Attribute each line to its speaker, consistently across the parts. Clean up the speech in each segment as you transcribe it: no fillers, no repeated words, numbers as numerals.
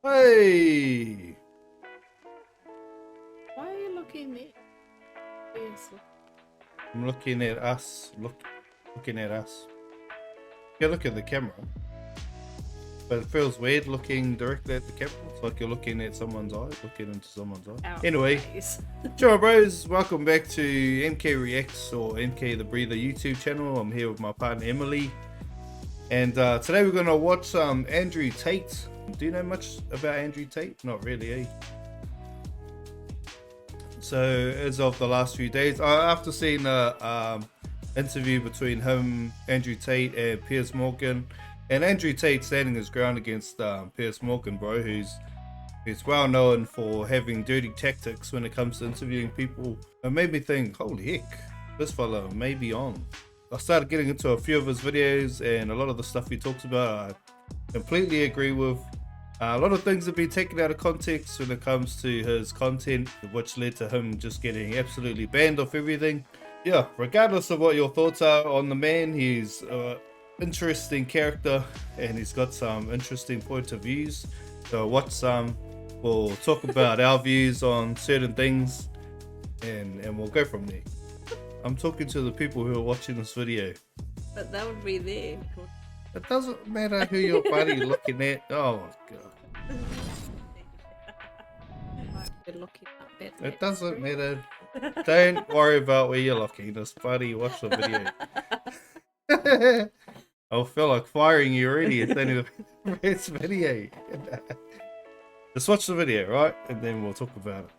Speaker 1: Hey!
Speaker 2: Why are you looking at? Yes.
Speaker 1: I'm looking at us. Looking at us. You look at the camera. But it feels weird looking directly at the camera. It's like you're looking at someone's eye, looking into someone's eye.
Speaker 2: Our
Speaker 1: Anyway,
Speaker 2: eyes.
Speaker 1: ciao bros, welcome back to MK Reacts or MK the Breather YouTube channel. I'm here with my partner Emily. And today we're going to watch some Andrew Tate. Do you know much about Andrew Tate? Not really, eh? So as of the last few days, after seeing a interview between him, Andrew Tate and Piers Morgan, and Andrew Tate standing his ground against Piers Morgan, bro, who's well known for having dirty tactics when it comes to interviewing people. It made me think, holy heck, this fella may be on. I started getting into a few of his videos, and a lot of the stuff he talks about I completely agree with. A lot of things have been taken out of context when it comes to his content, which led to him just getting absolutely banned off everything. Yeah, regardless of what your thoughts are on the man, he's an interesting character and he's got some interesting point of views. So watch some, we'll talk about our views on certain things and we'll go from there. I'm talking to the people who are watching this video.
Speaker 2: But that would be there.
Speaker 1: It doesn't matter who you're buddy looking at. Oh my god.
Speaker 2: Might be looking up at
Speaker 1: It doesn't matter. Don't worry about where you're looking. Just buddy, watch the video. I feel like firing you already. It's only the first video. Just watch the video, right? And then we'll talk about it.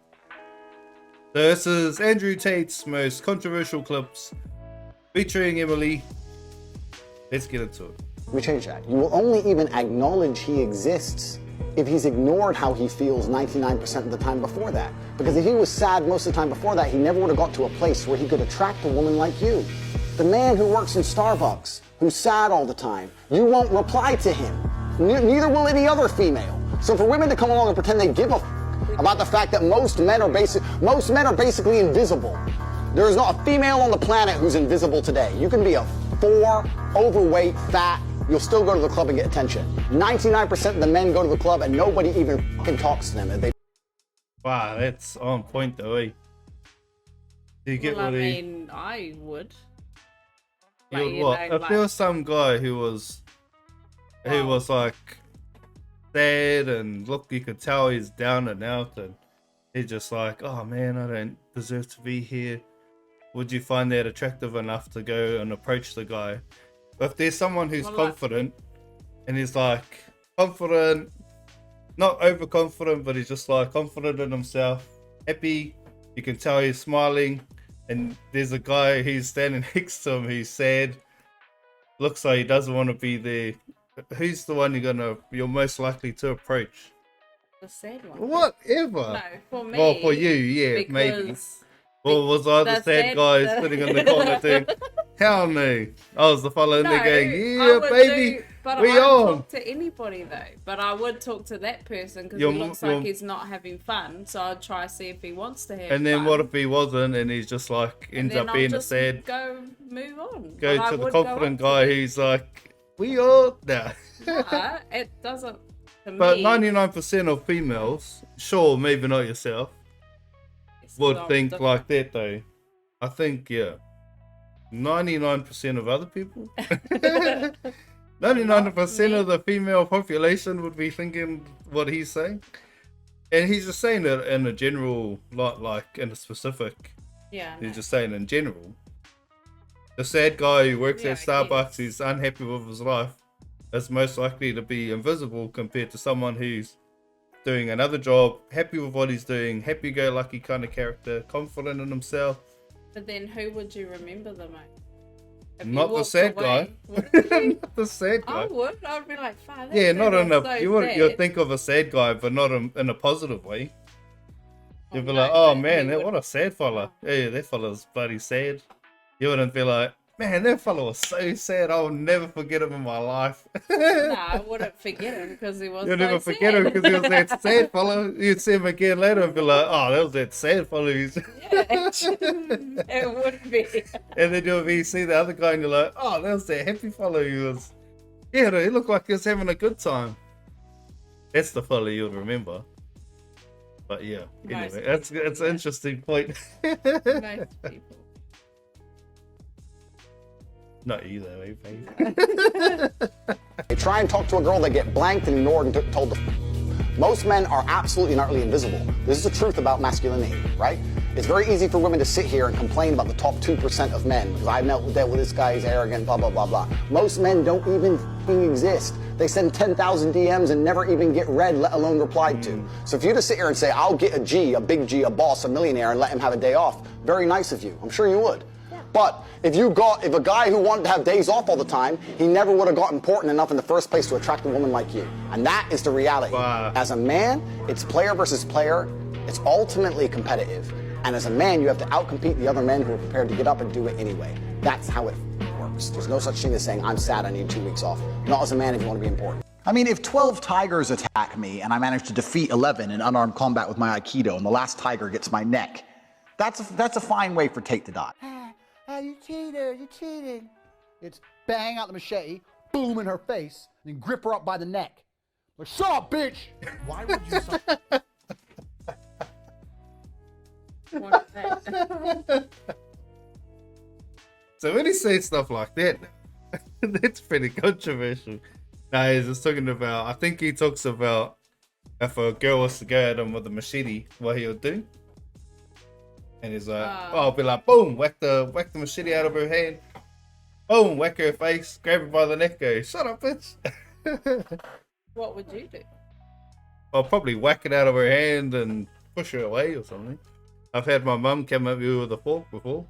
Speaker 1: So this is Andrew Tate's most controversial clips featuring Emily. Let's get into it.
Speaker 3: We change that. You will only even acknowledge he exists if he's ignored how he feels 99% of the time before that. Because if he was sad most of the time before that, he never would have got to a place where he could attract a woman like you. The man who works in Starbucks, who's sad all the time, you won't reply to him. Neither will any other female. So for women to come along and pretend they give a about the fact that most men are basically invisible. There is not a female on the planet who's invisible today. You can be a 4, overweight, fat, you'll still go to the club and get attention. 99% of the men go to the club and nobody even fucking talks to them.
Speaker 1: Wow, that's on point though, eh? Do you get
Speaker 2: Well,
Speaker 1: what
Speaker 2: I
Speaker 1: he...
Speaker 2: mean, I would.
Speaker 1: You
Speaker 2: Like,
Speaker 1: would
Speaker 2: you
Speaker 1: what?
Speaker 2: know,
Speaker 1: If there was some guy who was like sad and look, you could tell he's down and out and he's just like, oh man, I don't deserve to be here. Would you find that attractive enough to go and approach the guy? But if there's someone who's confident and he's like confident, not overconfident, but he's just like confident in himself, happy, you can tell he's smiling, and there's a guy who's standing next to him who's sad, looks like he doesn't want to be there. Who's the one you're most likely to approach?
Speaker 2: The sad one.
Speaker 1: Whatever.
Speaker 2: No, for me.
Speaker 1: Well, for you, yeah, maybe. Well, was I the sad guy sitting in the corner too? Hell no. I was the fella in there going, yeah, baby,
Speaker 2: but
Speaker 1: we
Speaker 2: I
Speaker 1: on.
Speaker 2: wouldn't talk to anybody though. But I would talk to that person because he looks like he's not having fun. So I'd try to see if he wants to have fun.
Speaker 1: And then what if he wasn't and he's just like, ends up being a sad...
Speaker 2: move on.
Speaker 1: Go to the confident guy who's like, we all... Nah.
Speaker 2: Nah, it doesn't...
Speaker 1: But 99% of females, sure, maybe not yourself, would think like that though. I think, yeah. 99% of other people, 99% of the female population would be thinking what he's saying, and he's just saying it in a general, not like in a specific.
Speaker 2: Yeah,
Speaker 1: he's just saying in general. The sad guy who works at Starbucks, who's unhappy with his life, is most likely to be invisible compared to someone who's doing another job, happy with what he's doing, happy-go-lucky kind of character, confident in himself.
Speaker 2: But then who would you remember the most?
Speaker 1: Not the sad guy. Not the sad guy.
Speaker 2: I would. I'd be like, "Fuck."
Speaker 1: Yeah, not in a. You'd think of a sad guy, but not in a positive way. You'd be like, "Oh man, what a sad fella. Yeah, that fella's bloody sad." You wouldn't be like, "Man, that fella was so sad. I'll never forget him in my life."
Speaker 2: No, I wouldn't forget him because he was.
Speaker 1: You'll never forget him because he was that sad fella. You'd see him again later and be like, "Oh, that was that sad fella."
Speaker 2: Yeah, it would be.
Speaker 1: And then you see the other guy and you're like, "Oh, that was that happy fella." He looked like he was having a good time. That's the fella you'll remember. But yeah, anyway, that's an interesting point.
Speaker 2: Most people.
Speaker 1: Not either, eh, babe?
Speaker 3: They try and talk to a girl, they get blanked and ignored and told to. Most men are absolutely and utterly invisible. This is the truth about masculinity, right? It's very easy for women to sit here and complain about the top 2% of men because I dealt with this guy, he's arrogant, blah, blah, blah, blah. Most men don't even exist. They send 10,000 DMs and never even get read, let alone replied to. So if you just sit here and say, I'll get a G, a big G, a boss, a millionaire, and let him have a day off, very nice of you. I'm sure you would. But if a guy who wanted to have days off all the time, he never would have got important enough in the first place to attract a woman like you. And that is the reality.
Speaker 1: Wow.
Speaker 3: As a man, it's player versus player. It's ultimately competitive. And as a man, you have to outcompete the other men who are prepared to get up and do it anyway. That's how it works. There's no such thing as saying, I'm sad, I need 2 weeks off. Not as a man if you want to be important.
Speaker 4: I mean, if 12 tigers attack me and I manage to defeat 11 in unarmed combat with my Aikido and the last tiger gets my neck, that's a fine way for Tate to die.
Speaker 5: You cheated, you cheating. It's bang out the machete, boom in her face, and then grip her up by the neck. Like, shut up, bitch! Why would you
Speaker 2: What is that?
Speaker 1: So when he says stuff like that, that's pretty controversial. No, he's just talking about, I think he talks about if a girl was to go at him with a machete, what he'll do. And he's like, I'll be like, boom, whack the machete out of her hand. Boom, whack her face, grab her by the neck, go, shut up, bitch.
Speaker 2: What would you do?
Speaker 1: I'll probably whack it out of her hand and push her away or something. I've had my mum come at me with a fork before.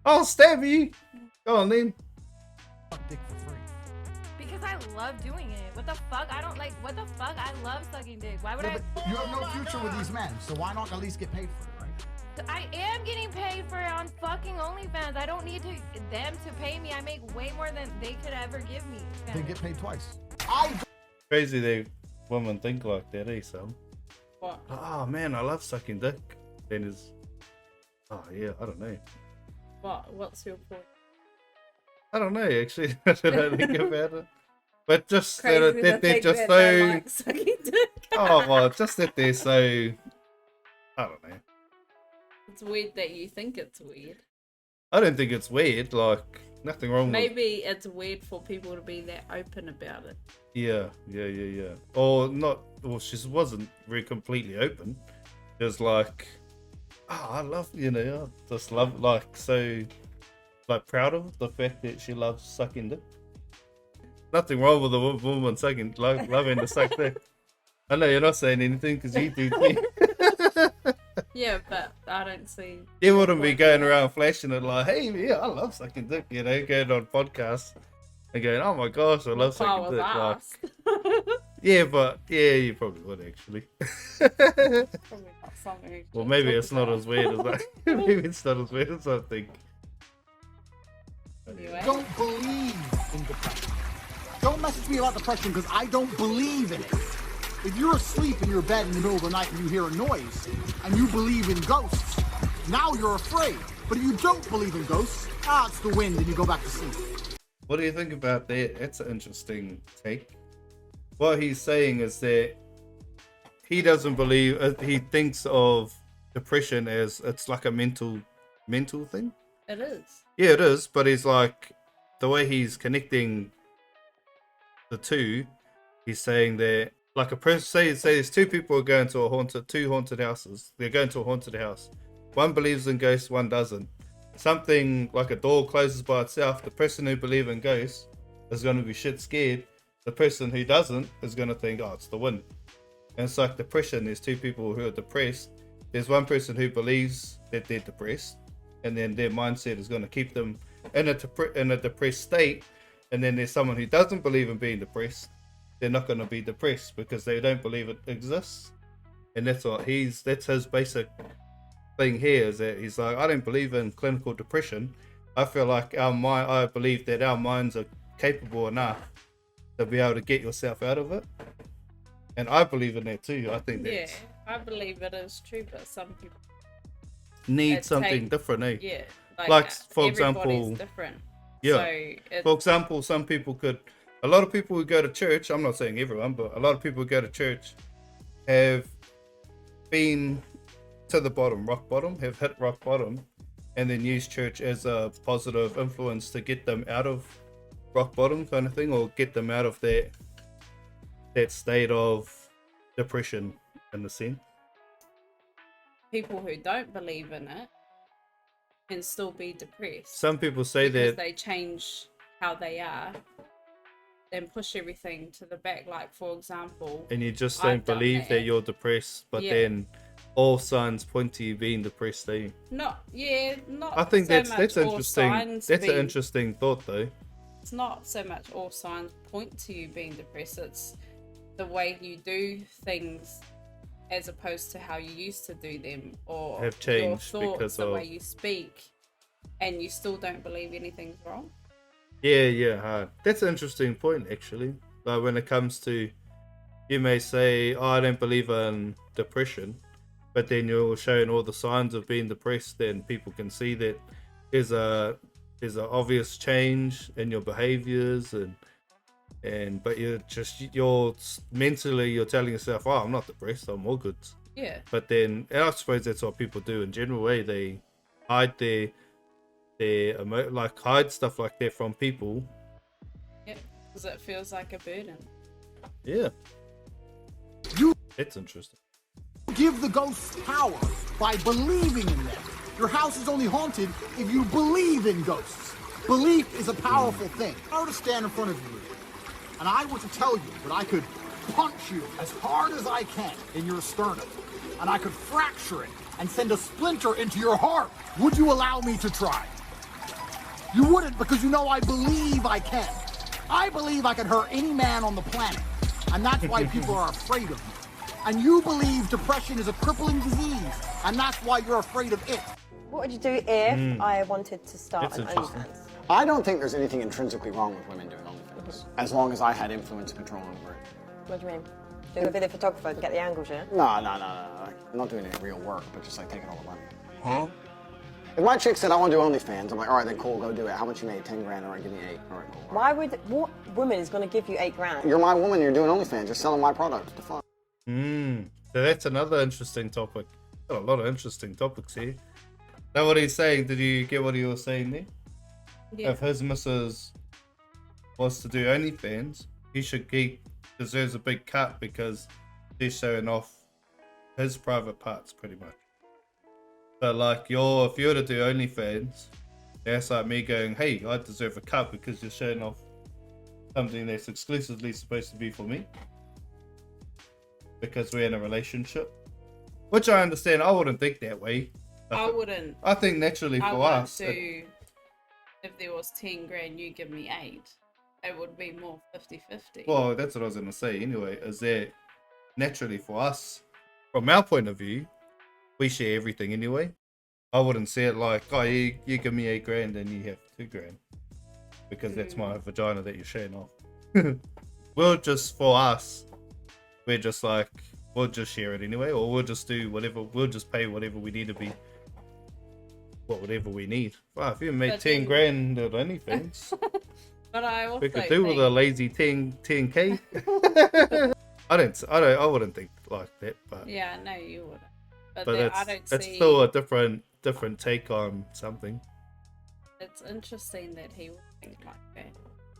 Speaker 1: I'll stab you. Go on then.
Speaker 5: dick for free?
Speaker 6: Because I love doing it. What the fuck? I don't like, what the fuck? I love sucking dick. Why would
Speaker 5: Yeah,
Speaker 6: I?
Speaker 5: but you have no future with these men, so why not at least get paid for it, right?
Speaker 6: I am getting paid for it on fucking OnlyFans. I don't need them to pay me. I make way more than they could ever give me.
Speaker 5: They get paid twice.
Speaker 1: Crazy that women think like that, eh, Sam?
Speaker 2: What?
Speaker 1: Oh man, I love sucking dick. Then is, oh yeah, I don't know.
Speaker 2: What? What's your point?
Speaker 1: I don't know actually. I don't think about it. But just
Speaker 2: Crazy
Speaker 1: that they're just
Speaker 2: they
Speaker 1: so.
Speaker 2: like sucking dick.
Speaker 1: Oh well, just that they're so. I don't know.
Speaker 2: It's weird that you think it's weird.
Speaker 1: I don't think it's weird. Like nothing wrong with.
Speaker 2: Maybe it's weird for people to be that open about it.
Speaker 1: Yeah. Or not. Well, she wasn't very completely open. It was like, oh, I love, I just love, like, so, like, proud of the fact that she loves sucking dick. Nothing wrong with a woman sucking, like, loving to suck dick. I know you're not saying anything because you do too.
Speaker 2: Yeah, but I don't see.
Speaker 1: You wouldn't be going around flashing it like, hey, yeah, I love sucking dick, going on podcasts and going, oh my gosh, I love sucking dick. Like, yeah, you probably would actually.
Speaker 2: Probably not something.
Speaker 1: Well, maybe it's not as weird as that. Maybe it's not as weird as I think.
Speaker 2: Anyway.
Speaker 5: Don't believe in depression. Don't message me about depression because I don't believe in it. If you're asleep in your bed in the middle of the night and you hear a noise and you believe in ghosts, now you're afraid. But if you don't believe in ghosts, it's the wind and you go back to sleep.
Speaker 1: What do you think about that? That's an interesting take. What he's saying is that he doesn't believe, he thinks of depression as it's like a mental thing.
Speaker 2: It is.
Speaker 1: Yeah, it is, but he's like, the way he's connecting the two, he's saying that, like a person, say there's two people who are going to two haunted houses. They're going to a haunted house. One believes in ghosts, one doesn't. Something like a door closes by itself. The person who believes in ghosts is going to be shit scared. The person who doesn't is going to think, oh, it's the wind. And it's like depression. There's two people who are depressed. There's one person who believes that they're depressed, and then their mindset is going to keep them in a depressed state. And then there's someone who doesn't believe in being depressed. They're not going to be depressed because they don't believe it exists. And that's his basic thing here, is that he's like, I don't believe in clinical depression. I feel like I believe that our minds are capable enough to be able to get yourself out of it. And I believe in that too. I think that
Speaker 2: I believe it is true, but some people
Speaker 1: need something different, eh?
Speaker 2: Yeah.
Speaker 1: Like for example,
Speaker 2: everybody's different.
Speaker 1: Yeah.
Speaker 2: So
Speaker 1: for example, some people could A lot of people who go to church, I'm not saying everyone, but a lot of people who go to church have been to the bottom, rock bottom, have hit rock bottom, and then use church as a positive influence to get them out of rock bottom kind of thing, or get them out of that state of depression in the sense.
Speaker 2: People who don't believe in it can still be depressed.
Speaker 1: Some people say
Speaker 2: because
Speaker 1: that
Speaker 2: they change how they are, then push everything to the back. Like, for example,
Speaker 1: and you just
Speaker 2: I've
Speaker 1: don't
Speaker 2: done
Speaker 1: believe that you're depressed, but
Speaker 2: Yeah.
Speaker 1: then all signs point to you being depressed.
Speaker 2: not
Speaker 1: I think
Speaker 2: so
Speaker 1: that's
Speaker 2: much all
Speaker 1: interesting.
Speaker 2: signs
Speaker 1: That's an
Speaker 2: being-
Speaker 1: interesting thought, though.
Speaker 2: It's not so much all signs point to you being depressed. It's the way you do things as opposed to how you used to do them, or
Speaker 1: Have changed
Speaker 2: your thoughts,
Speaker 1: because
Speaker 2: the
Speaker 1: of-
Speaker 2: way you speak, and you still don't believe anything's wrong.
Speaker 1: Yeah. That's an interesting point, actually. Like when it comes to, you may say, "Oh, I don't believe in depression," but then you're showing all the signs of being depressed, then people can see that there's an obvious change in your behaviors, but you're mentally you're telling yourself, "Oh, I'm not depressed, I'm all good."
Speaker 2: Yeah.
Speaker 1: But then, and I suppose that's what people do in general. Way they hide hide stuff like that from people.
Speaker 2: Yeah. Because it feels like a burden.
Speaker 1: Yeah.
Speaker 5: You
Speaker 1: That's interesting.
Speaker 5: give the ghosts power by believing in them. Your house is only haunted if you believe in ghosts. Belief is a powerful thing. If I were to stand in front of you and I were to tell you that I could punch you as hard as I can in your sternum, and I could fracture it and send a splinter into your heart, would you allow me to try? You wouldn't, because you know I believe I can. I believe I can hurt any man on the planet, and that's why people are afraid of me. And you believe depression is a crippling disease, and that's why you're afraid of it.
Speaker 7: What would you do if I wanted to start
Speaker 1: That's
Speaker 7: an
Speaker 1: interesting.
Speaker 7: OnlyFans?
Speaker 3: I don't think there's anything intrinsically wrong with women doing OnlyFans, as long as I had influence and control over it.
Speaker 7: What do you mean? You're gonna be the photographer and get the angles, yeah?
Speaker 3: No. I'm not doing any real work, but just like taking all the money. Huh? If my chick said, I want to do OnlyFans, I'm like, all right, then cool, go do it. How much you made? 10 grand, all right, give me 8. All right, cool.
Speaker 7: What woman is gonna give you 8 grand?
Speaker 3: You're my woman, you're doing OnlyFans, you're selling my product. What the fuck?
Speaker 1: So that's another interesting topic. Got a lot of interesting topics here. Now, what he's saying, did you get what he was saying there?
Speaker 2: Yeah.
Speaker 1: If his missus was to do OnlyFans, he deserves a big cut because he's showing off his private parts, pretty much. But like, if you were to do OnlyFans, that's like me going, "Hey, I deserve a cut because you're showing off something that's exclusively supposed to be for me because we're in a relationship." Which I understand. I wouldn't think that way.
Speaker 2: I wouldn't.
Speaker 1: I think naturally
Speaker 2: I
Speaker 1: for
Speaker 2: wouldn't
Speaker 1: us,
Speaker 2: do. If there was 10 grand, you give me 8. It would be more 50-50.
Speaker 1: well, that's what I was gonna say. Anyway, is that naturally for us, from our point of view, we share everything anyway. I wouldn't see it like, "Oh, you give me 8 grand and you have 2 grand," because that's my vagina that you're showing off. We'll just, for us, we're just like, we'll just share it anyway, or we'll just do whatever. We'll just pay whatever we need to be. Whatever we need. Wow, if you made
Speaker 2: But
Speaker 1: 10
Speaker 2: then-
Speaker 1: grand at anything,
Speaker 2: But I also
Speaker 1: we could do with
Speaker 2: think,
Speaker 1: a lazy 10k. I wouldn't think like that, but
Speaker 2: Yeah, no, you wouldn't. But
Speaker 1: but
Speaker 2: then I don't
Speaker 1: it's
Speaker 2: see.
Speaker 1: still a different take on something.
Speaker 2: It's interesting that he would think like that.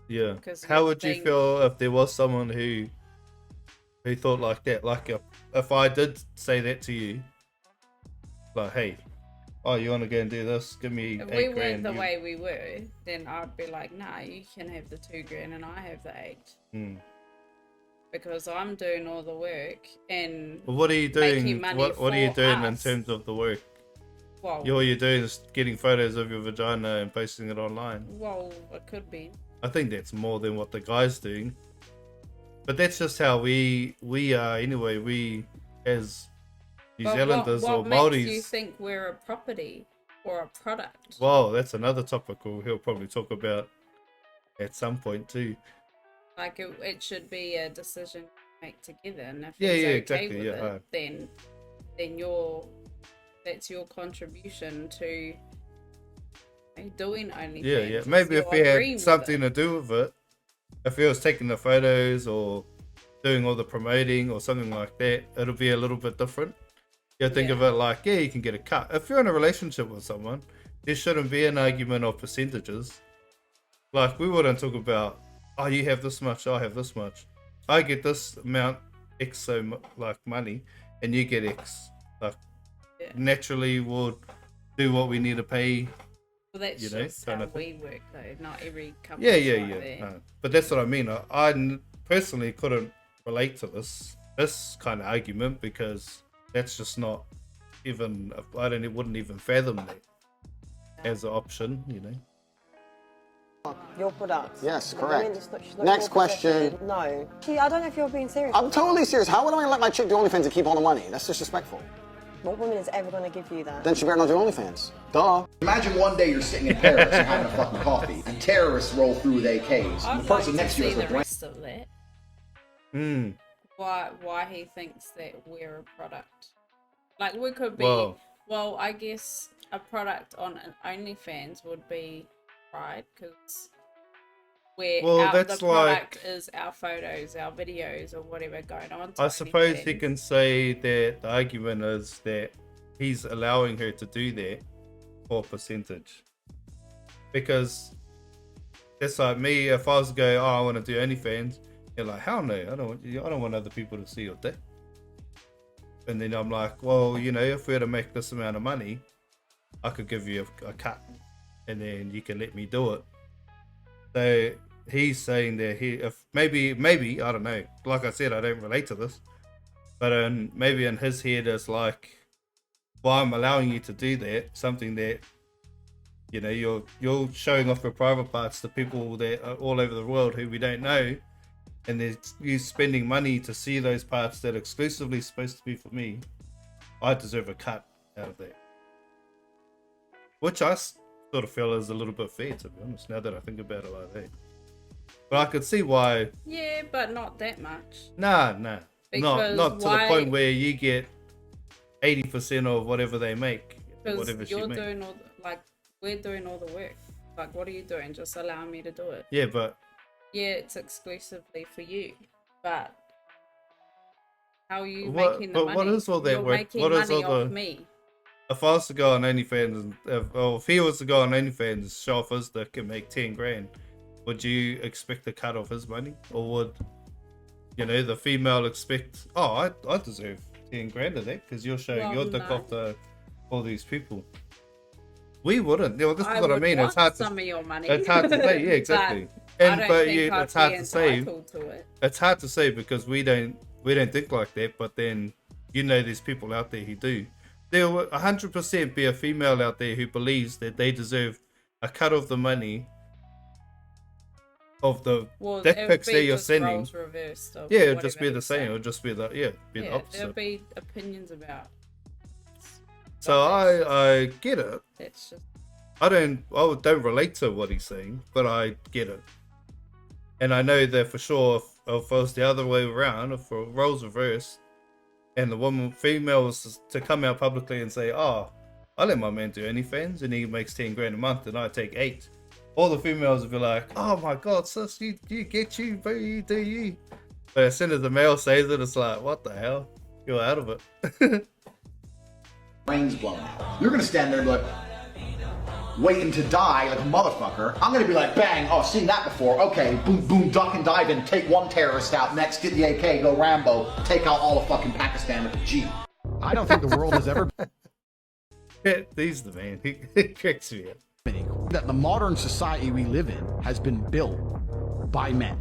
Speaker 1: Yeah.
Speaker 2: Because
Speaker 1: How
Speaker 2: we
Speaker 1: would you
Speaker 2: think-
Speaker 1: feel if there was someone who thought like that? Like if I did say that to you, like, "Hey, oh, you want to go and do this? Give me
Speaker 2: If
Speaker 1: 8
Speaker 2: we
Speaker 1: grand."
Speaker 2: went the way we were, then I'd be like, "Nah, you can have the 2 grand and I have the 8." Because I'm doing all the work and
Speaker 1: But what are you doing?
Speaker 2: making money
Speaker 1: What are you
Speaker 2: for
Speaker 1: doing
Speaker 2: us.
Speaker 1: in terms of the work?
Speaker 2: well,
Speaker 1: All you're doing is getting photos of your vagina and posting it online.
Speaker 2: well, it could be.
Speaker 1: I think that's more than what the guy's doing. But that's just how we are anyway. We as New
Speaker 2: But
Speaker 1: Zealanders
Speaker 2: what
Speaker 1: or
Speaker 2: makes
Speaker 1: Māoris.
Speaker 2: you think we're a property or a product?
Speaker 1: Well, that's another topic he'll probably talk about at some point too.
Speaker 2: Like it should be a decision you make together, and if
Speaker 1: Yeah,
Speaker 2: he's
Speaker 1: yeah,
Speaker 2: okay
Speaker 1: exactly,
Speaker 2: with
Speaker 1: yeah,
Speaker 2: it, then that's your contribution to doing OnlyFans.
Speaker 1: Yeah.
Speaker 2: is
Speaker 1: Maybe
Speaker 2: you
Speaker 1: if he
Speaker 2: agreeing
Speaker 1: had
Speaker 2: with
Speaker 1: something
Speaker 2: it.
Speaker 1: to do with it, If he was taking the photos or doing all the promoting or something like that, it'll be a little bit different. You think of it like, yeah, you can get a cut. If you're in a relationship with someone, there shouldn't be an argument of percentages. Like, we wouldn't talk about, oh, you have this much, I have this much. I get this amount, X like money, and you get X. Like, naturally we'll do what we need to pay.
Speaker 2: Well, that's just how we work, though. Not every company.
Speaker 1: Yeah. No. But that's what I mean. I personally couldn't relate to this kind of argument because that's just not even. It wouldn't even fathom that as an option, you know.
Speaker 7: Your product.
Speaker 3: Yes,
Speaker 7: I mean,
Speaker 3: correct.
Speaker 7: it's not
Speaker 3: Next
Speaker 7: your
Speaker 3: question.
Speaker 7: possession. No. Gee, I don't know if you're being serious.
Speaker 3: I'm totally serious. How would I let my chick do OnlyFans and keep all the money? That's disrespectful.
Speaker 7: What woman is ever going to give you that?
Speaker 3: Then she better not do OnlyFans. Duh.
Speaker 4: Imagine one day you're sitting in Paris and having a fucking coffee, and terrorists roll through with AKs, and
Speaker 2: I'd
Speaker 4: the person
Speaker 2: like
Speaker 4: next
Speaker 2: to
Speaker 4: to you
Speaker 2: see
Speaker 4: is
Speaker 2: the
Speaker 4: like,
Speaker 2: rest of that. Why he thinks that we're a product? Like, we could be. Well, I guess a product on an OnlyFans would be Pride, because the product is our photos, our videos, or whatever going on.
Speaker 1: I suppose he can say that the argument is that he's allowing her to do that for percentage. Because it's like me, if I was to go, oh, I want to do OnlyFans, you're like, hell no, I don't want other people to see your dick. And then I'm like, well, you know, if we were to make this amount of money, I could give you a cut, and then you can let me do it. So he's saying that if maybe I don't know. Like I said, I don't relate to this, but maybe in his head it's like, well, I'm allowing you to do that, something that, you know, you're showing off your private parts to people that are all over the world who we don't know, and you spending money to see those parts that are exclusively supposed to be for me. I deserve a cut out of that, which I sort of feel is a little bit fair, to be honest, now that I think about it like that. But I could see why.
Speaker 2: Yeah, but not that much.
Speaker 1: Nah.
Speaker 2: Because
Speaker 1: not to the point where you get 80% of whatever they make. Whatever she makes.
Speaker 2: Doing all we're doing all the work. Like, what are you doing? Just allow me to do it.
Speaker 1: Yeah, but.
Speaker 2: Yeah, it's exclusively for you. But how are you making the money?
Speaker 1: What is all that
Speaker 2: You're
Speaker 1: work?
Speaker 2: making
Speaker 1: What is
Speaker 2: money
Speaker 1: all
Speaker 2: off me.
Speaker 1: If I was to go on OnlyFans, if he was to go on OnlyFans, show off his dick and make 10 grand, would you expect a cut of his money? Or would, you know, the female expect, oh, I deserve 10 grand of that because you're showing your dick off to all these people? We wouldn't. You know, this is what I mean. It's hard to,
Speaker 2: some of your money.
Speaker 1: It's hard to say, yeah, exactly. It's hard to say. It's hard to say because we don't think like that, but then, you know, there's people out there who do. There will 100% be a female out there who believes that they deserve a cut of the money of the dick pics that you're sending. Yeah, it'll just be the same. It'll just be the the opposite.
Speaker 2: There'll be opinions about.
Speaker 1: So I get it.
Speaker 2: It's just.
Speaker 1: I don't relate to what he's saying, but I get it. And I know that for sure if it was the other way around, if the roles reversed, and the female was to come out publicly and say, oh, I let my man do OnlyFans and he makes 10 grand a month and I take 8. All the females would be like, oh my God, sis, you get you, bro, you do you. But as soon as the male says it, it's like, what the hell? You're out of it.
Speaker 4: brains blown out. You're gonna stand there and be like, waiting to die like a motherfucker. I'm gonna be like, bang, oh, seen that before. Okay, boom, boom, duck and dive in, take one terrorist out, next get the AK, go Rambo, take out all of fucking Pakistan with a Jeep.
Speaker 5: I don't think the world has ever
Speaker 1: He's the man. He cracks me up.
Speaker 5: been equal. That the modern society we live in has been built by men.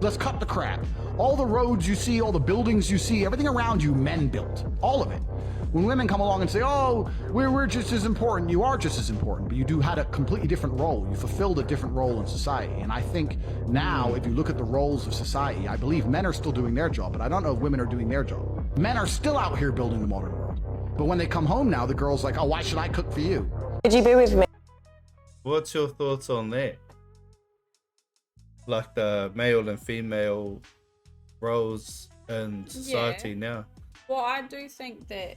Speaker 5: Let's cut the crap. All the roads you see, all the buildings you see, everything around you, men built. All of it. When women come along and say, oh, we're just as important, you are just as important, but you had a completely different role. You fulfilled a different role in society. And I think now, if you look at the roles of society, I believe men are still doing their job, but I don't know if women are doing their job. Men are still out here building the modern world. But when they come home now, the girl's like, oh, why should I cook for you?
Speaker 7: Could you be with me?
Speaker 1: What's your thoughts on that? Like the male and female roles in society now.
Speaker 2: Well, I do think that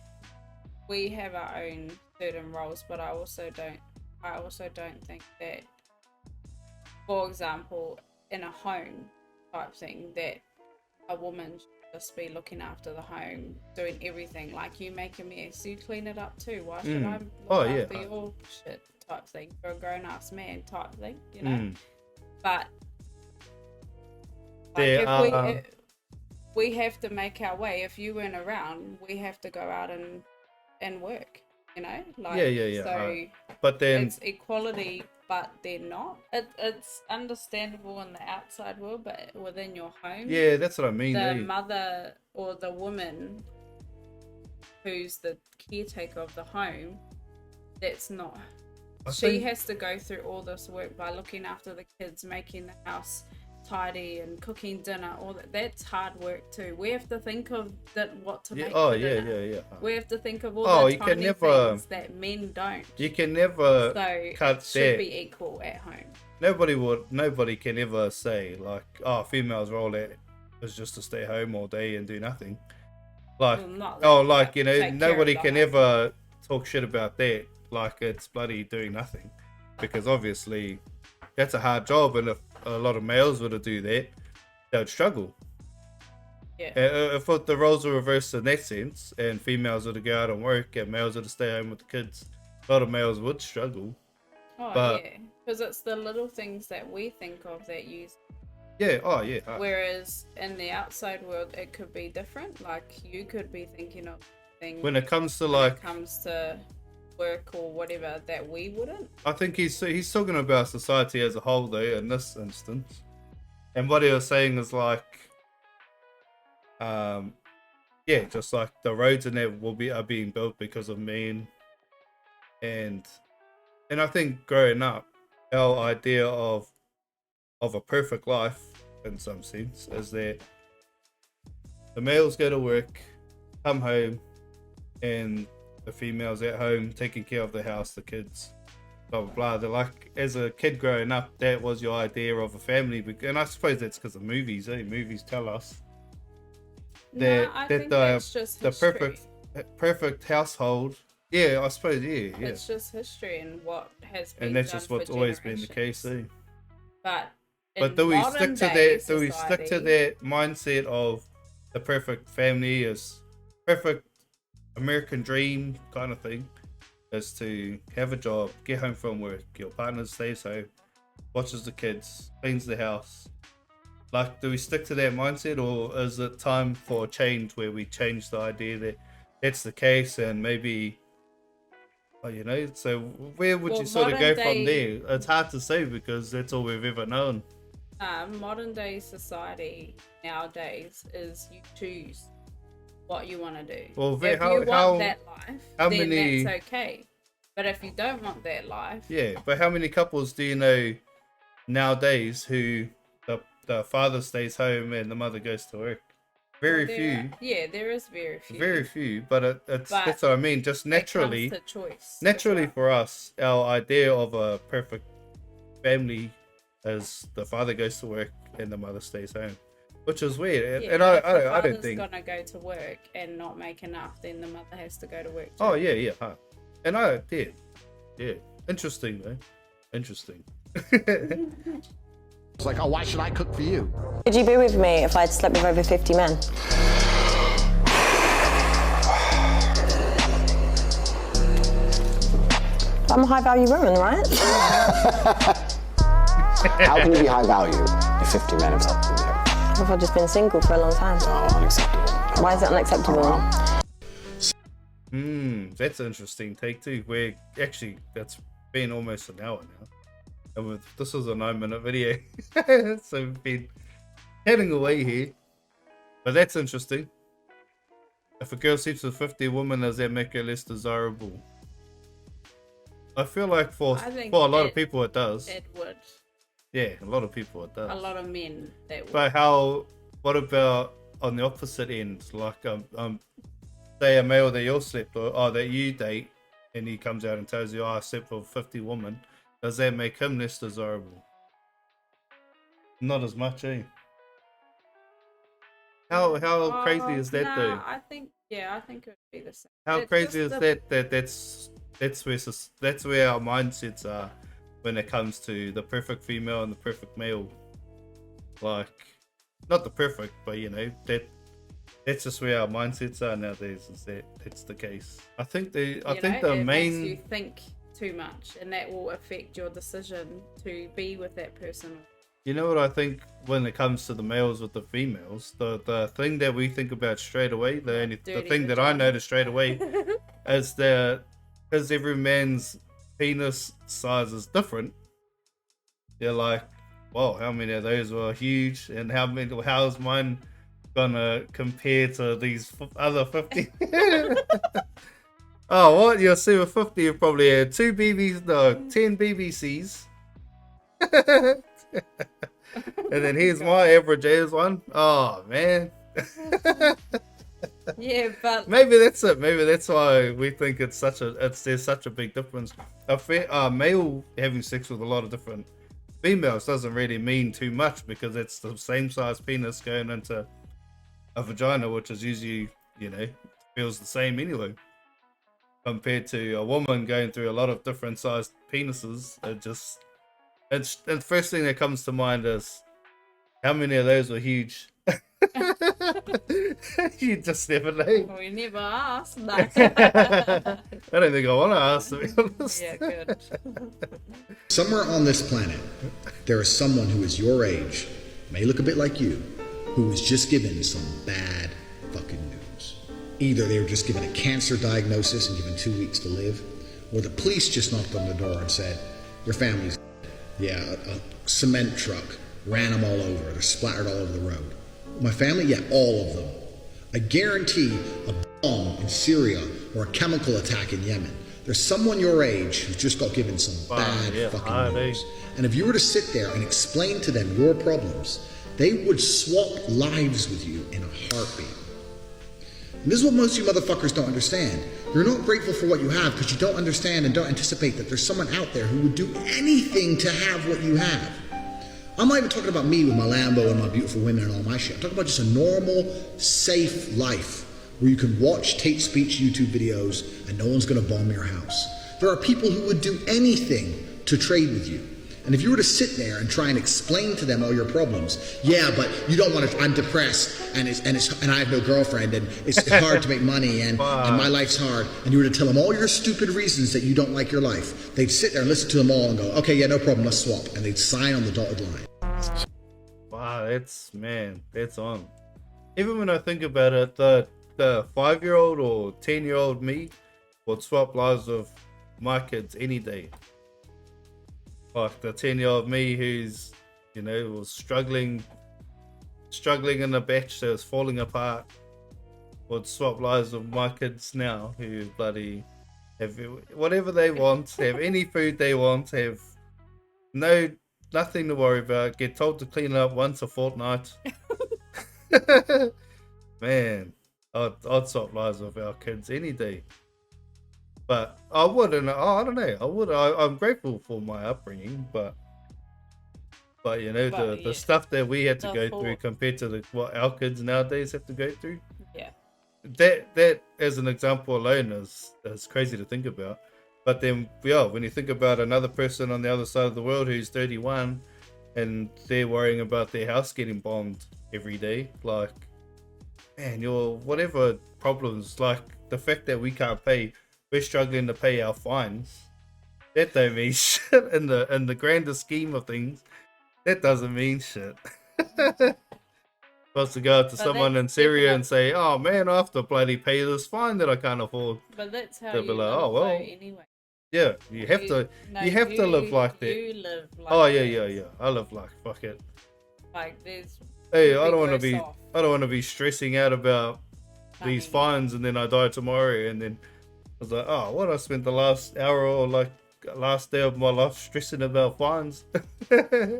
Speaker 2: we have our own certain roles, but I also don't think that, for example, in a home, type thing, that a woman should just be looking after the home, doing everything. Like, you make a mess, you clean it up too. Why should I look after your shit type thing for a grown ass man type thing, you know? But like, if we have to make our way. If you weren't around, we have to go out and work, you know? Like, so
Speaker 1: but then
Speaker 2: it's equality, but they're not. It's understandable in the outside world, but within your home,
Speaker 1: that's what I mean.
Speaker 2: The mother or the woman who's the caretaker of the home, that's not. She has to go through all this work by looking after the kids, making the house tidy and cooking dinner. All that's hard work too. We have to think of what to make for dinner. We have to think of all the tiny things that men don't.
Speaker 1: You can never cut
Speaker 2: it should be equal at home.
Speaker 1: Nobody can ever say like, oh, females' role is just to stay home all day and do nothing. Like, you know, nobody can ever talk shit about that. Like, it's bloody doing nothing, because obviously that's a hard job, and if a lot of males were to do that, they'd struggle. If the roles were reversed in that sense, and females were to go out and work and males were to stay home with the kids, a lot of males would struggle.
Speaker 2: Because it's the little things that we think of that use. Whereas in the outside world, it could be different. Like, you could be thinking of things
Speaker 1: when it comes to
Speaker 2: work or whatever that we wouldn't.
Speaker 1: I think he's talking about society as a whole though in this instance, and what he was saying is like, just like the roads and that are being built because of men, and I think growing up, our idea of a perfect life in some sense is that the males go to work, come home, and the females at home taking care of the house, the kids, blah blah blah. They're like, as a kid growing up, that was your idea of a family, and I suppose that's because of movies. Movies tell us that the perfect household. I suppose
Speaker 2: It's just history and what has been,
Speaker 1: and that's just what's always been the case.
Speaker 2: But
Speaker 1: do we stick to that? Do we stick to that mindset of the perfect family is perfect? American dream kind of thing is to have a job, get home from work, your partner stays home, watches the kids, cleans the house. Like, do we stick to that mindset, or is it time for a change where we change the idea that that's the case, and maybe, so where would you sort of go from there? It's hard to say because that's all we've ever known.
Speaker 2: Modern day society nowadays is you choose what you want to do.
Speaker 1: Well,
Speaker 2: if you want that life, then that's okay. But if you don't want that life,
Speaker 1: but how many couples do you know nowadays who the father stays home and the mother goes to work? Very few.
Speaker 2: There is very few.
Speaker 1: Very few, but that's what I mean. Just naturally,
Speaker 2: it comes to choice.
Speaker 1: Naturally for us, our idea of a perfect family is the father goes to work and the mother stays home. Which is weird, and I don't think.
Speaker 2: If the father's gonna go to work and not make enough, then the mother has to go to work too.
Speaker 1: Oh and I did, interesting though, interesting.
Speaker 5: It's like, oh, why should I cook for you?
Speaker 7: Would you be with me if I'd slept with over 50 men? I'm a high value woman, right?
Speaker 3: How can you be high value if 50 men have slept with you?
Speaker 7: If I've just been single for a long time.
Speaker 3: No, unacceptable.
Speaker 7: Why is it unacceptable?
Speaker 1: That's an interesting take too. Where actually that's been almost an hour now, and this was a 9-minute video, so we've been heading away here. But that's interesting. If a girl sleeps with 50 women, does that make her less desirable? I feel like for a lot of people it does.
Speaker 2: It would.
Speaker 1: Yeah, a lot of people it does.
Speaker 2: A lot of men that would.
Speaker 1: But what about on the opposite end? Like, say a male that you slept or that you date, and he comes out and tells you, I slept with 50 women. Does that make him less desirable? Not as much, eh? How crazy is that though?
Speaker 2: I think it would be the same.
Speaker 1: How crazy is that? That's where our mindsets are when it comes to the perfect female and the perfect male. Like, not the perfect, but you know, that's just where our mindsets are nowadays, is that's the case. I think the
Speaker 2: it
Speaker 1: main
Speaker 2: makes you think too much, and that will affect your decision to be with that person.
Speaker 1: You know what I think when it comes to the males with the females, the thing that we think about straight away, the thing that I notice straight away is that because every man's penis size is different, they're like, whoa, how many of those were huge, and how's mine gonna compare to these other 50? Oh, what? You're super 50, you probably had 10 BBCs. And then here's my average as one. Oh, man.
Speaker 2: Yeah, but
Speaker 1: maybe that's it. Maybe that's why we think there's such a big difference. A male having sex with a lot of different females doesn't really mean too much, because it's the same size penis going into a vagina, which is usually, you know, feels the same anyway. Compared to a woman going through a lot of different sized penises, it's the first thing that comes to mind is how many of those were huge. You just never know.
Speaker 2: we never asked. No.
Speaker 1: I don't think I want to ask, to be honest.
Speaker 2: Yeah, good.
Speaker 4: Somewhere on this planet, there is someone who is your age, may look a bit like you, who was just given some bad fucking news. Either they were just given a cancer diagnosis and given 2 weeks to live, or the police just knocked on the door and said, your family's dead. Yeah, a cement truck ran them all over. They're splattered all over the road. My family? Yeah, all of them. I guarantee a bomb in Syria or a chemical attack in Yemen. There's someone your age who's just got given some bad fucking news. And if you were to sit there and explain to them your problems, they would swap lives with you in a heartbeat. And this is what most of you motherfuckers don't understand. You're not grateful for what you have because you don't understand and don't anticipate that there's someone out there who would do anything to have what you have. I'm not even talking about me with my Lambo and my beautiful women and all my shit. I'm talking about just a normal, safe life where you can watch Tate's speech YouTube videos and no one's gonna bomb your house. There are people who would do anything to trade with you. And if you were to sit there and try and explain to them all your problems, yeah, but you don't want to, I'm depressed and I have no girlfriend and it's hard to make money and my life's hard, and you were to tell them all your stupid reasons that you don't like your life, they'd sit there and listen to them all and go, okay, yeah, no problem, let's swap. And they'd sign on the dotted line.
Speaker 1: Wow, that's on. Even when I think about it, the 5-year-old or 10-year-old me would swap lives with my kids any day. Like the 10-year-old me who's, you know, was struggling in a batch that was falling apart, would swap lives with my kids now who bloody have whatever they want, have any food they want, have nothing to worry about, get told to clean up once a fortnight. Man, I'd swap lives with our kids any day. But I wouldn't. I don't know. I would. I'm grateful for my upbringing, but you know, the stuff that we had to go through compared to what our kids nowadays have to go through.
Speaker 2: Yeah.
Speaker 1: That as an example alone is crazy to think about. But then, yeah, when you think about another person on the other side of the world who's 31 and they're worrying about their house getting bombed every day, like, man, your whatever problems, like the fact that we can't pay. We're struggling to pay our fines. That don't mean shit in the grander scheme of things. That doesn't mean shit. Supposed to go up to someone in Syria and say, "Oh man, I have to bloody pay this fine that I can't afford."
Speaker 2: But that's how
Speaker 1: they'll
Speaker 2: you
Speaker 1: be like,
Speaker 2: live,
Speaker 1: "Oh well."
Speaker 2: Anyway.
Speaker 1: Yeah, you have to live like that.
Speaker 2: You live like
Speaker 1: oh yeah. I live like fuck it.
Speaker 2: Like there's.
Speaker 1: Hey, I don't want to be stressing out about these fines and then I die tomorrow and then. I was like, oh, what? I spent the last hour or like last day of my life stressing about fines. Yeah,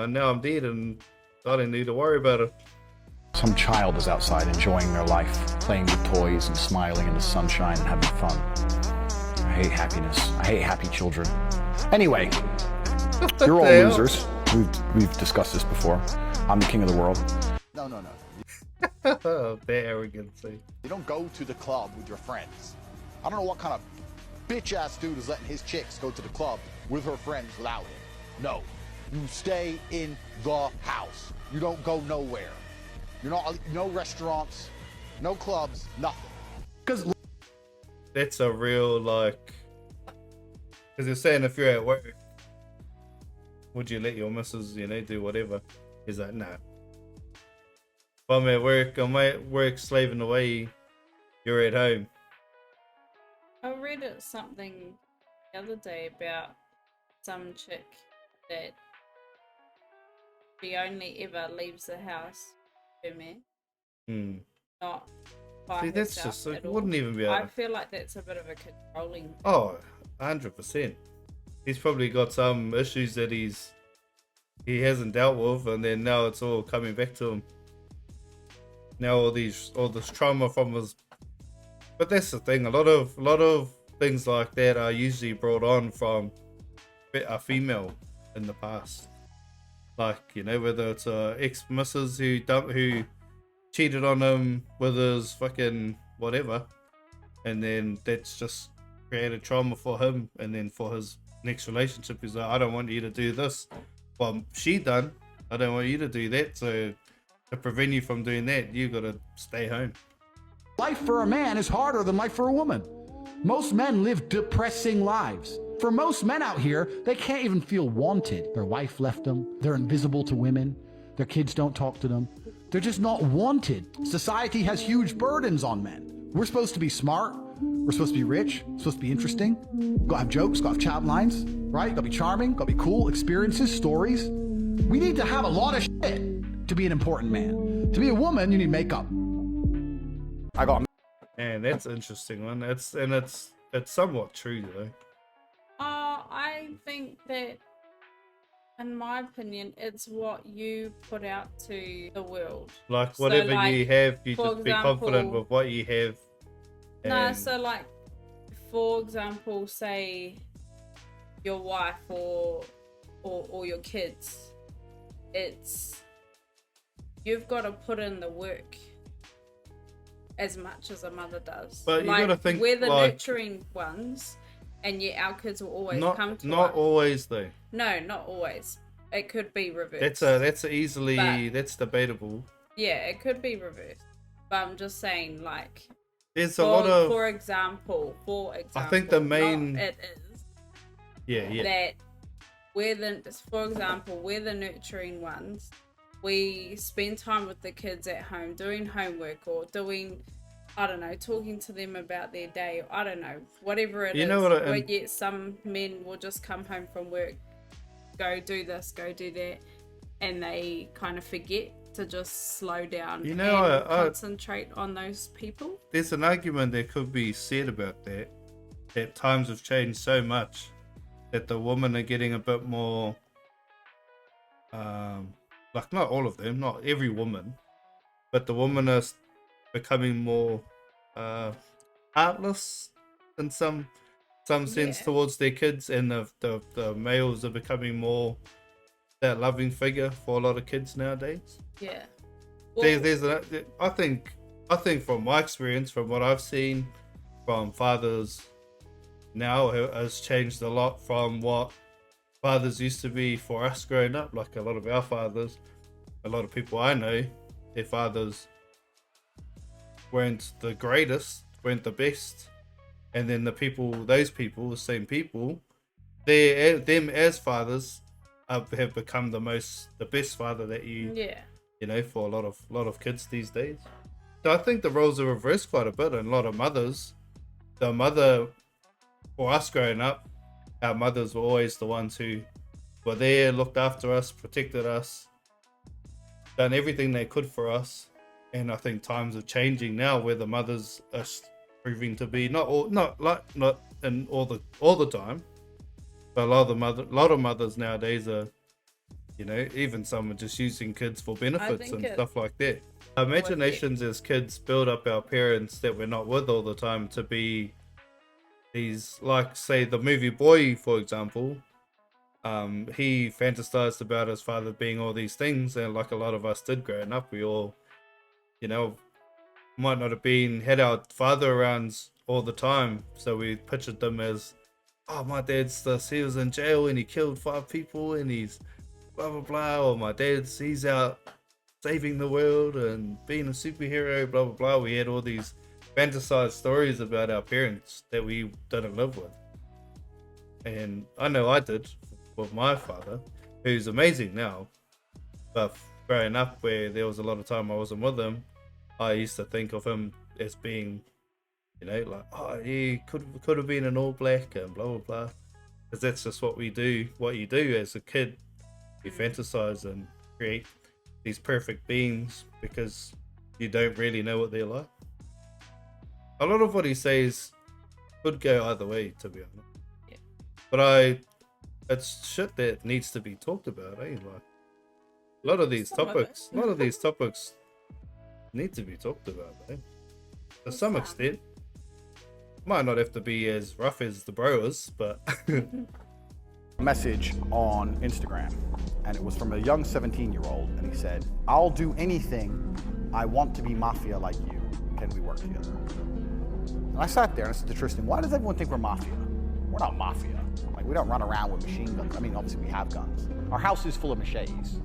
Speaker 1: and now I'm dead and I didn't need to worry about it.
Speaker 8: Some child is outside enjoying their life, playing with toys and smiling in the sunshine and having fun. I hate happiness. I hate happy children. Anyway, you're all losers. We've discussed this before. I'm the king of the world.
Speaker 5: No.
Speaker 1: The arrogancy.
Speaker 5: You don't go to the club with your friends. I don't know what kind of bitch-ass dude is letting his chicks go to the club with her friends without him. No. You stay in the house. You don't go nowhere. You're not, no restaurants, no clubs, nothing. Because
Speaker 1: That's a real, like, because you're saying if you're at work, would you let your missus, do whatever? He's like, nah. If I'm at work slaving away, you're at home.
Speaker 2: I read something the other day about some chick that she only ever leaves the house with her man, not by
Speaker 1: See, that's
Speaker 2: herself
Speaker 1: just,
Speaker 2: at
Speaker 1: it
Speaker 2: all.
Speaker 1: wouldn't even be
Speaker 2: I feel like that's a bit of a controlling.
Speaker 1: Oh, 100%. He's probably got some issues that he hasn't dealt with, and then now it's all coming back to him. Now all this trauma from his. But that's the thing. A lot of things like that are usually brought on from a female in the past. Like, whether it's a ex-missus who cheated on him with his fucking whatever, and then that's just created trauma for him, and then for his next relationship he's like, I don't want you to do this. Well, she done. I don't want you to do that. So to prevent you from doing that, you gotta stay home.
Speaker 5: life for a man is harder than life for a woman. Most men live depressing lives. For most men out here, they can't even feel wanted. Their wife left them. They're invisible to women. Their kids don't talk to them. They're just not wanted. Society has huge burdens on men. We're supposed to be smart. We're supposed to be rich. Supposed to be interesting. Gotta have jokes. Gotta have chat lines. Right? Gotta be charming. Gotta be cool. Experiences. Stories. We need to have a lot of shit to be an important man. To be a woman, you need makeup. I got.
Speaker 1: And that's an interesting one. It's somewhat true though.
Speaker 2: I think that, in my opinion, it's what you put out to the world.
Speaker 1: Like whatever you have, you just be confident with what you have.
Speaker 2: No, so like, for example, say your wife or your kids, it's you've got to put in the work as much as a mother does.
Speaker 1: But you
Speaker 2: like,
Speaker 1: gotta think
Speaker 2: we're the
Speaker 1: like,
Speaker 2: nurturing ones, and yet our kids will always come to us.
Speaker 1: Not always though.
Speaker 2: No, not always. It could be reversed.
Speaker 1: That's debatable.
Speaker 2: Yeah, it could be reversed. But I'm just saying, like, for example,
Speaker 1: I think the main
Speaker 2: it is.
Speaker 1: Yeah.
Speaker 2: That we're the nurturing ones. We spend time with the kids at home doing homework or doing, I don't know, talking to them about their day. Or I don't know, whatever it is. Yet some men will just come home from work, go do this, go do that, and they kind of forget to just slow down and concentrate on those people.
Speaker 1: There's an argument that could be said about that times have changed so much that the women are getting a bit more like, not all of them, not every woman, but the women are becoming more heartless in some sense towards their kids, and the males are becoming more that loving figure for a lot of kids nowadays.
Speaker 2: Yeah.
Speaker 1: Well, I think from my experience, from what I've seen from fathers now, has changed a lot from what fathers used to be for us growing up. Like a lot of our fathers, a lot of people I know, their fathers weren't the greatest, weren't the best, and then the same people, them as fathers have become the best father that for a lot of kids these days. So I think the roles are reversed quite a bit, and a lot of mothers, the mother for us growing up, our mothers were always the ones who were there, looked after us, protected us, done everything they could for us. And I think times are changing now, where the mothers are proving to be not in all the time, but a lot of mothers nowadays are, even some are just using kids for benefits and stuff like that. Our imaginations as kids build up our parents that we're not with all the time to be these, like, say the movie Boy, for example. He fantasized about his father being all these things, and like a lot of us did growing up, we all, might not have had our father around all the time, so we pictured them as, oh, my dad's this, he was in jail and he killed 5 people and he's blah blah blah, or my dad's he's out saving the world and being a superhero, blah blah blah. We had all these fantasized stories about our parents that we didn't live with. And I know I did with my father, who's amazing now. But growing up, where there was a lot of time I wasn't with him, I used to think of him as being, you know, like, oh, he could have been an All Black and blah blah blah. Because that's just what we do. What you do as a kid, you fantasize and create these perfect beings because you don't really know what they're like. A lot of what he says could go either way, to be honest.
Speaker 2: Yeah.
Speaker 1: But it's shit that needs to be talked about, eh? Like a lot of these topics need to be talked about, eh? To some extent. Might not have to be as rough as the bros, but
Speaker 8: Message on Instagram, and it was from a young 17-year-old, and he said, "I'll do anything. I want to be Mafia like you. Can we work together?" And I sat there and I said to Tristan, "Why does everyone think we're Mafia? We're not Mafia. Like, we don't run around with machine guns. I mean, obviously we have guns. Our house is full of machetes.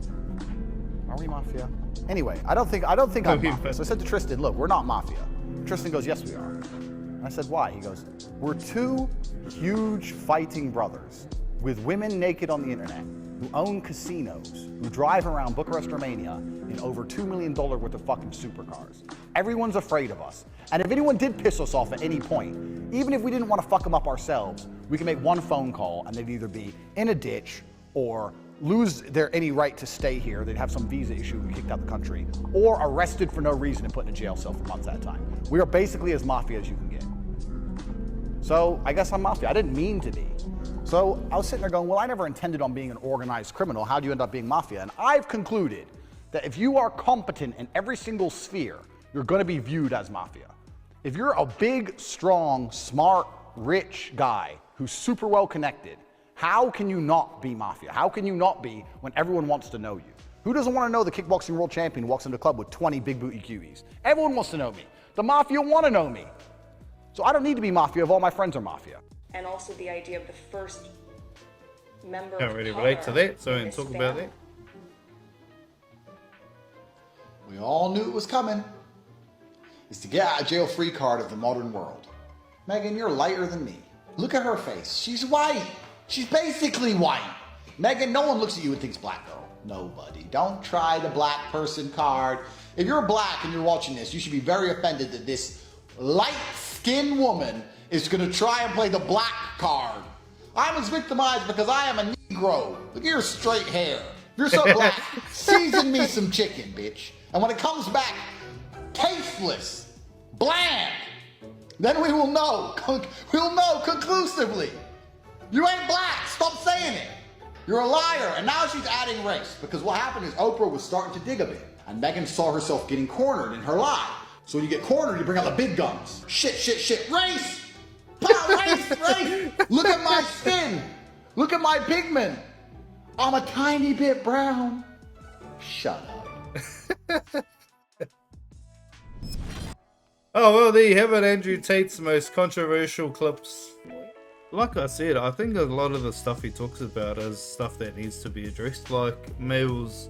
Speaker 8: Are we Mafia?" Anyway, I don't think I'm Mafia. So I said to Tristan, "Look, we're not Mafia." Tristan goes, "Yes, we are." And I said, "Why?" He goes, "We're two huge fighting brothers with women naked on the internet, who own casinos, who drive around Bucharest, Romania in over $2 million worth of fucking supercars. Everyone's afraid of us. And if anyone did piss us off at any point, even if we didn't want to fuck them up ourselves, we can make one phone call and they'd either be in a ditch or lose their any right to stay here. They'd have some visa issue and kicked out the country, or arrested for no reason and put in a jail cell for months at a time. We are basically as Mafia as you can get." So I guess I'm Mafia. I didn't mean to be. So I was sitting there going, well, I never intended on being an organized criminal. How do you end up being Mafia? And I've concluded that if you are competent in every single sphere, you're going to be viewed as Mafia. If you're a big, strong, smart, rich guy who's super well connected, how can you not be Mafia? How can you not be when everyone wants to know you? Who doesn't want to know the kickboxing world champion who walks into the club with 20 big booty cuties? Everyone wants to know me. The Mafia want to know me. So I don't need to be Mafia if all my friends are Mafia.
Speaker 9: And also the idea of the first member
Speaker 1: can't really relate to that, so we can talk about that.
Speaker 4: We all knew it was coming. It's the get out of jail free card of the modern world. Megan, you're lighter than me. Look at her face. She's white. She's basically white. Megan, no one looks at you and thinks black girl. Nobody. Don't try the black person card. If you're black and you're watching this, you should be very offended that this light-skinned woman is going to try and play the black card. I was victimized because I am a Negro. Look at your straight hair. If you're so black, season me some chicken, bitch. And when it comes back tasteless, bland, then we will know. We'll know conclusively. You ain't black. Stop saying it. You're a liar. And now she's adding race. Because what happened is Oprah was starting to dig a bit. And Megan saw herself getting cornered in her lie. So when you get cornered, you bring out the big guns. Shit, shit, shit. Race! Race, race! Look at my skin. Look at my pigment. I'm a tiny bit brown. Shut up.
Speaker 1: Oh, well, there you have it. Andrew Tate's most controversial clips. Like I said, I think a lot of the stuff he talks about is stuff that needs to be addressed. Like males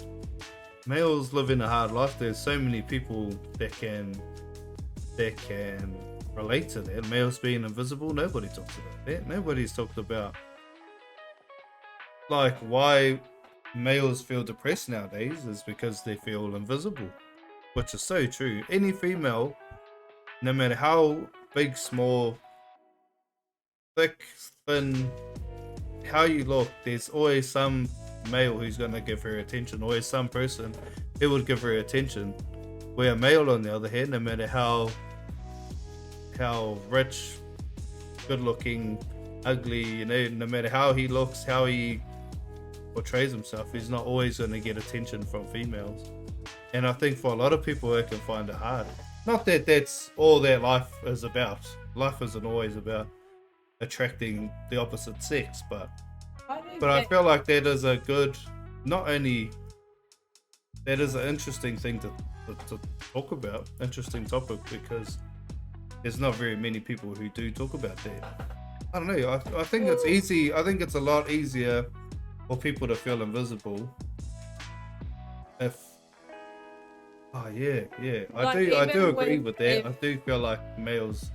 Speaker 1: live in a hard life. There's so many people that can relate to that. Males being invisible, nobody talks about that. Nobody's talked about like why males feel depressed nowadays is because they feel invisible, which is so true. Any female, no matter how big, small, thick, thin, how you look, there's always some male who's gonna give her attention, always some person who would give her attention. Where a male, on the other hand, no matter how rich, good looking, ugly, you know, no matter how he looks, how he portrays himself, he's not always going to get attention from females. And I think for a lot of people, they can find it hard. Not that that's all their life is about. Life isn't always about attracting the opposite sex, but I feel like that is a good, not only that is an interesting thing to talk about, interesting topic, because there's not very many people who do talk about that. I don't know, I think it's easy. I think it's a lot easier for people to feel invisible if yeah, I
Speaker 2: Like,
Speaker 1: do
Speaker 2: even
Speaker 1: agree with that.
Speaker 2: if-
Speaker 1: I do feel like males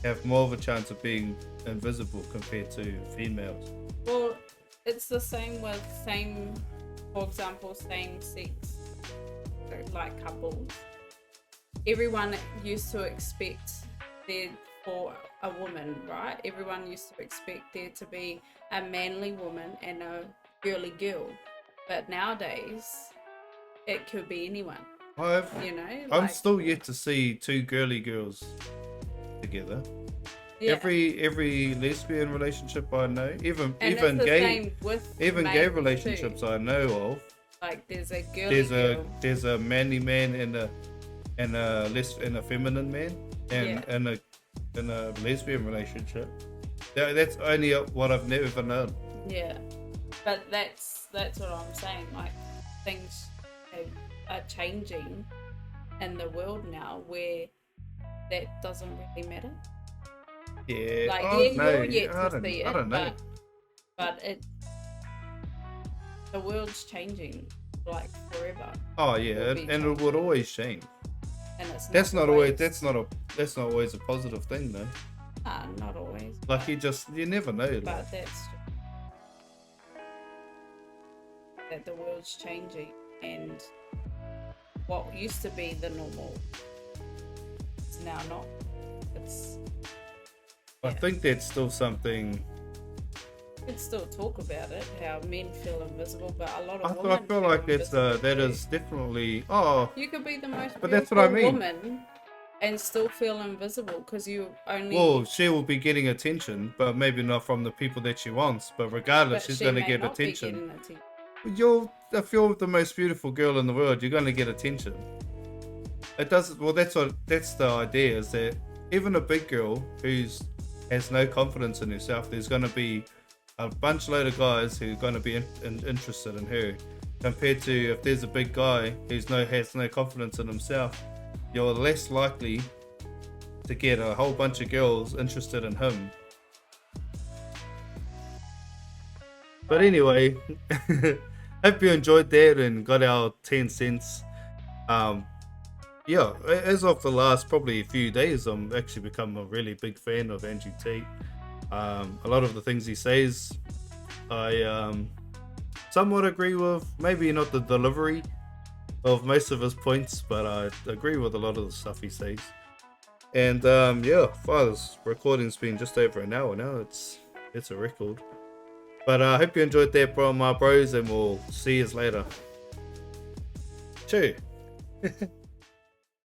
Speaker 1: have more of a chance of being invisible compared to females.
Speaker 2: Well, it's the same with for example, same sex, like couples. Everyone used to expect there for a woman, right? Everyone used to expect there to be a manly woman and a girly girl. But nowadays, it could be anyone.
Speaker 1: I'm
Speaker 2: like,
Speaker 1: still yet to see two girly girls together.
Speaker 2: yeah.
Speaker 1: Every lesbian relationship I know, even
Speaker 2: And
Speaker 1: even
Speaker 2: it's the
Speaker 1: gay
Speaker 2: same with
Speaker 1: even gay
Speaker 2: males
Speaker 1: relationships
Speaker 2: too.
Speaker 1: I know of.
Speaker 2: Like there's a girly girl.
Speaker 1: There's a manly man and a feminine man and in a lesbian relationship. That's only what I've never known.
Speaker 2: Yeah, but that's what I'm saying. Like things are changing in the world now where that doesn't really matter.
Speaker 1: Yeah,
Speaker 2: Like
Speaker 1: no,
Speaker 2: you're yet
Speaker 1: I
Speaker 2: to see
Speaker 1: don't
Speaker 2: it,
Speaker 1: know.
Speaker 2: but the world's changing like forever.
Speaker 1: Oh yeah,
Speaker 2: Will be
Speaker 1: and
Speaker 2: changing.
Speaker 1: it would always change.
Speaker 2: And it's
Speaker 1: That's not always a positive thing though.
Speaker 2: Not always.
Speaker 1: Like you never know. Like.
Speaker 2: But that's that the world's changing, and what used to be the normal is now not.
Speaker 1: I think that's still something.
Speaker 2: You can still talk about it, how men feel invisible, but a lot of
Speaker 1: I
Speaker 2: women
Speaker 1: feel like it's
Speaker 2: invisible
Speaker 1: that
Speaker 2: too.
Speaker 1: is definitely
Speaker 2: You could be the most
Speaker 1: but
Speaker 2: beautiful
Speaker 1: that's what I mean.
Speaker 2: woman and still feel invisible because you only.
Speaker 1: Well, she will be getting attention, but maybe not from the people that she wants. But regardless,
Speaker 2: but
Speaker 1: she's
Speaker 2: she
Speaker 1: going to
Speaker 2: may
Speaker 1: get
Speaker 2: not be
Speaker 1: attention.
Speaker 2: getting attention.
Speaker 1: If you're the most beautiful girl in the world, you're going to get attention. It doesn't. Well, that's the idea. Is that even a big girl has no confidence in herself, there's going to be a bunch load of guys who are going to be interested in her, compared to if there's a big guy has no confidence in himself, you're less likely to get a whole bunch of girls interested in him. But anyway, hope you enjoyed that and got our 10 cents. Yeah, as of the last probably a few days, I'm actually become a really big fan of Andrew Tate. A lot of the things he says, I somewhat agree with. Maybe not the delivery of most of his points, but I agree with a lot of the stuff he says. And yeah, this recording's been just over an hour now. It's a record. But I hope you enjoyed that, my bros, and we'll see you later. Chew.